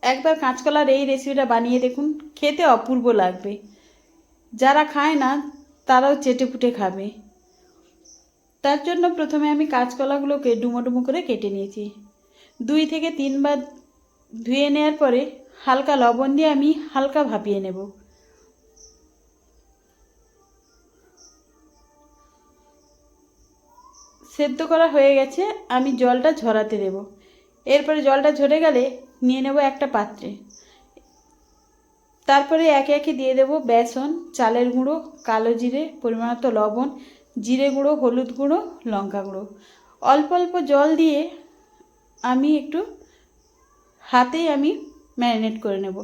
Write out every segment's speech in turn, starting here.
একবার কাঁচকলার এই রেসিপিটা বানিয়ে দেখুন, খেতে অপূর্ব লাগবে। যারা খায় না তারাও চেটেপুটে খাবে। তার জন্য প্রথমে আমি কাঁচকলাগুলোকে ডুমো ডুমো করে কেটে নিয়েছি। 2 থেকে 3 বার ধুয়ে নেওয়ার পরে হালকা লবণ দিয়ে আমি হালকা ভাপিয়ে নেব। সেদ্ধ করা হয়ে গেছে, আমি জলটা ঝরাতে দেব। এরপরে জলটা ঝরে গেলে নিয়ে নেব একটা পাত্রে। তারপরে একে একে দিয়ে দেব বেসন, চালের গুঁড়ো, কালো জিরে, পরিমাণমতো লবণ, জিরে গুঁড়ো, হলুদ গুঁড়ো, লঙ্কা গুঁড়ো। অল্প অল্প জল দিয়ে আমি একটু হাতেই আমি ম্যারিনেট করে নেব।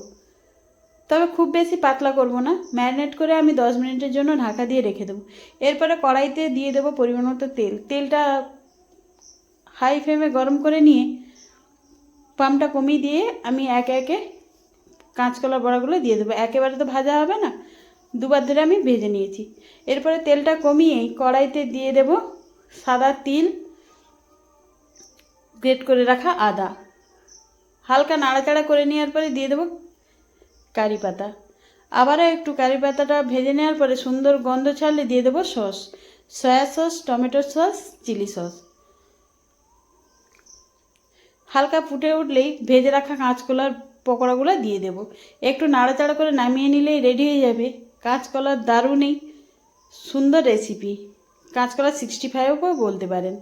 তবে খুব বেশি পাতলা করব না। ম্যারিনেট করে আমি 10 মিনিটের জন্য ঢাকা দিয়ে রেখে দেবো। এরপরে কড়াইতে দিয়ে দেবো পরিমাণ মতো তেল। তেলটা হাই ফ্লেমে গরম করে নিয়ে পামটা কমিয়ে দিয়ে আমি একে একে কাঁচকলার বড়াগুলো দিয়ে দেবো। একেবারে তো ভাজা হবে না, দুবার ধরে আমি ভেজে নিয়েছি। এরপরে তেলটা কমিয়েই কড়াইতে দিয়ে দেব সাদা তিল, গ্রেট করে রাখা আদা। হালকা নাড়াচাড়া করে নেওয়ার পরে দিয়ে দেবো কারি পাতা। আবারও একটু কারি পাতাটা ভেজে নেওয়ার পরে সুন্দর গন্ধ ছাড়লে দিয়ে দেবো sauce, soya sauce, tomato sauce, chilli sauce. হালকা ফুটে উঠলেই ভেজে রাখা কাঁচকলার পকোড়াগুলো দিয়ে দেব। একটু নাড়াচাড়া করে নামিয়ে নিলেই রেডি হয়ে যাবে কাঁচকলার দারুণ এই সুন্দর রেসিপি। কাঁচকলা 65ও বলতে পারেন।